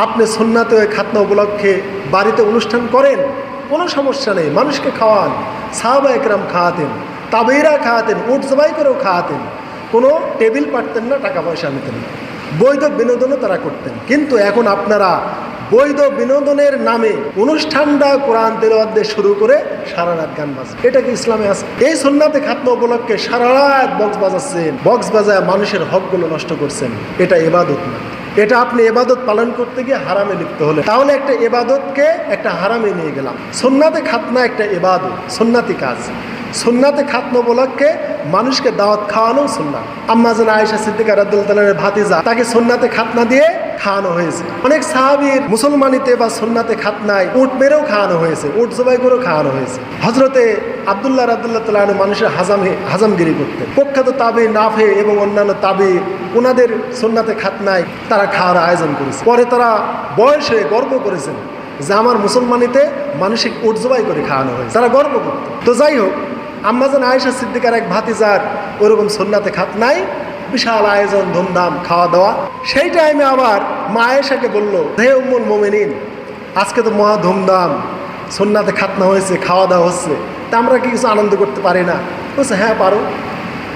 আপনি সুন্নাতে খাতনা উপলক্ষে বাড়িতে অনুষ্ঠান করেন, কোনো সমস্যা নেই, মানুষকে খাওয়ান। সাহাবা একরাম খাওয়াতেন, তাবেইরা খাওয়াতেন, উট জবাই করেও খাওয়াতেন, কোনো টেবিল পাঠতেন না, টাকা পয়সা নিতেন না, বৈধ বিনোদনও তারা করতেন। কিন্তু এখন আপনারা বৈধ বিনোদনের নামে অনুষ্ঠানটা কোরআন তেলাওয়াত দিয়ে শুরু করে সারা রাত গান বাজে। এটা কি ইসলামে আছে? এই সুন্নাতে খাতনা উপলক্ষে সারা রাত বক্স বাজাচ্ছেন, বক্স বাজায় মানুষের হকগুলো নষ্ট করছেন। এটা ইবাদত না। এটা আপনি ইবাদত পালন করতে গিয়ে হারামে লিপ্ত হলে, তাহলে একটা ইবাদতকে একটা হারামে নিয়ে গেলাম। সুন্নাতে খাতনা একটা ইবাদত, সুন্নাতি কাজ। সুন্নাতে খাতনা উপলক্ষে মানুষকে দাওয়াত খাওয়ানো সুন্নাত। আম্মা জান আয়েশা সিদ্দিকা রাদিয়াল্লাহু তাআলার ভাতিজা, তাকে সুন্নাতে খাতনা দিয়ে খাওয়ানো হয়েছে। অনেক সাহাবীর মুসলমানিতে বা সুন্নাতে খাতনায় উট মেরেও খাওয়ানো হয়েছে, উট জবাই করেও খাওয়ানো হয়েছে। হযরতে আব্দুল্লাহ রাদিয়াল্লাহু তাআলা আনহু মানুষের হাজামগিরি করতেন। প্রখ্যাত তাবি নাফে এবং অন্যান্য তাবি ওনাদের সুন্নাতে খাতনায় তারা খাওয়ার আয়োজন করেছে। পরে তারা বয়সে গর্ব করেছেন যে আমার মুসলমানিতে মানসিক উট জবাই করে খাওয়ানো হয়েছে, তারা গর্ব করত। তো যাই হোক, আম্মা জান আয়েশা সিদ্দিকার এক ভাতিজার ওরকম সুন্নাতে খাতনায় বিশাল আয়োজন, ধুমধাম, খাওয়া দাওয়া। সেই টাইমে আবার মা আয়েশাকে বলল, হে উম্মুল মুমিনিন, আজকে তো মহা ধুমধাম সুন্নাতে খাতনা হয়েছে, খাওয়া দাওয়া হচ্ছে, তা আমরা কি কিছু আনন্দ করতে পারি না? বলছে হ্যাঁ পারো,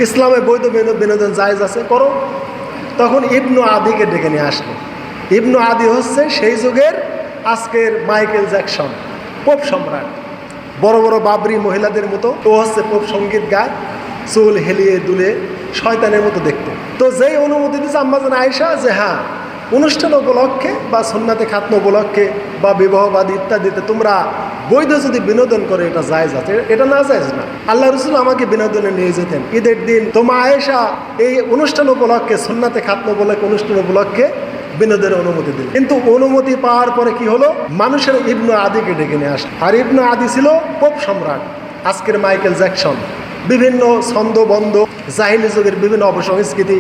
ইসলামে বৈধ বিনোদন জায়েজ আছে, করো। তখন ইবনু আদিকে ডেকে নিয়ে আসলো। ইবনু আদি হচ্ছে সেই যুগের আজকের মাইকেল জ্যাকসন, পোপ সম্রাট, বড় বড় বাবরি মহিলাদের মতো। ও হচ্ছে পোপ সঙ্গীত গায়, চুল হেলিয়ে দুলে শয়তানের মতো দেখতে। তো যেই অনুমতি দিচ্ছে আম্মা জান আয়েশা যে হ্যাঁ, অনুষ্ঠান উপলক্ষে বা সুন্নাতে খাতনা উপলক্ষে বা বিবাহবাদী ইত্যাদিতে তোমরা বৈধ যদি বিনোদন করে এটা জায়েজ আছে, এটা না জায়েজ না। আল্লাহ রাসূল আমাকে বিনোদনে নিয়ে যেতেন ঈদের দিন। তোমা আয়েশা এই অনুষ্ঠান উপলক্ষে, সুন্নাতে খাতনা উপলক্ষে, অনুষ্ঠান উপলক্ষে বিনোদনের অনুমতি দিল। কিন্তু অনুমতি পাওয়ার পরে কি হলো, মানুষের ইবনু আদিকে ডেকে নিয়ে আসে। আর ইবনু আদি ছিল পোপ সম্রাট, আজকের মাইকেল জ্যাকসন। বিভিন্ন ছন্দবন্ধ, জাহিলি যুগের বিভিন্ন অপসংস্কৃতি,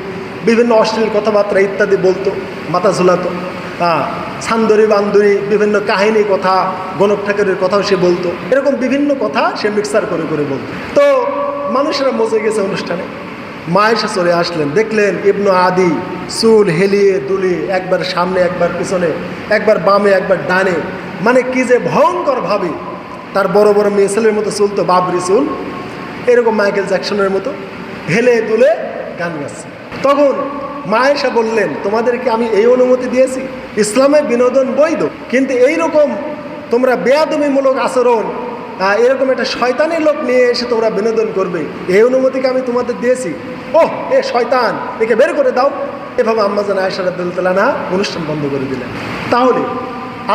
বিভিন্ন অশ্লীল কথাবার্তা ইত্যাদি বলতো, মাথা ঝুলাতো। ছান্দরি বান্দরি বিভিন্ন কাহিনী কথা, গণক ঠাকুরের কথাও সে বলতো। এরকম বিভিন্ন কথা সে মিক্সার করে করে বলতো। তো মানুষেরা মজে গেছে অনুষ্ঠানে। মা আয়েশা চলে আসলেন, দেখলেন ইবনু আদি চুল হেলিয়ে দুলিয়ে, একবার সামনে একবার পিছনে, একবার বামে একবার ডানে, মানে কি যে ভয়ঙ্কর ভাবে তার বড় বড় মেয়ে ছেলের মতো চলতো, বাবরি চুল, এরকম মাইকেল জ্যাকসনের মতো হেলে দুলে গান গাচ্ছে। তখন মা আয়েশা বললেন, তোমাদেরকে আমি এই অনুমতি দিয়েছি, ইসলামে বিনোদন বৈধ, কিন্তু এইরকম তোমরা বেয়াদবিমূলক আচরণ, এরকম একটা শয়তানের লোক নিয়ে এসে তোমরা বিনোদন করবে, এই অনুমতিকে আমি তোমাদের দিয়েছি। ওহ, এ শয়তান, একে বের করে দাও। এভাবে আম্মা জান আয়েশা রাদিয়াল্লাহু তাআলা আনহা অনুষ্ঠান বন্ধ করে দিলেন। তাহলে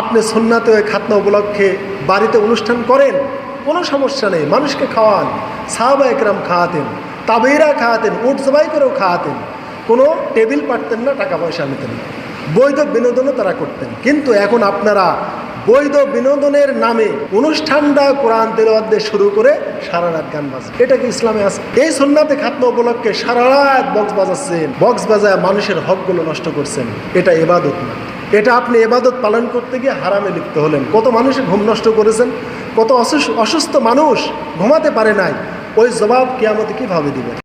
আপনি সুন্নাতে খাতনা উপলক্ষে বাড়িতে অনুষ্ঠান করেন, কোনো সমস্যা নেই, মানুষকে খাওয়ান। সাহাবা একরাম খাওয়াতেন, তাবেইরা খাওয়াতেন, উট জবাই করেও খাওয়াতেন, কোনো টেবিল পাঠতেন না, টাকা পয়সা নিতেন না, বৈধ বিনোদনও তারা করতেন। কিন্তু এখন আপনারা বৈধ বিনোদনের নামে অনুষ্ঠানটা কোরআন তেলাওয়াত দিয়ে শুরু করে সারা রাত গান বাজে। এটা কি ইসলামে আছে? এই সুন্নাতে খাতনা উপলক্ষে সারা রাত বক্স বাজাচ্ছেন, বক্স বাজায় মানুষের হকগুলো নষ্ট করছেন। এটা ইবাদত না। এটা আপনি ইবাদত পালন করতে গিয়ে হারামে লিপ্ত হলেন। কত মানুষের ঘুম নষ্ট করেছেন, কত অসুস্থ মানুষ ঘুমাতে পারে নাই, ওই জবাব কিয়ামতে কিভাবে দিবেন?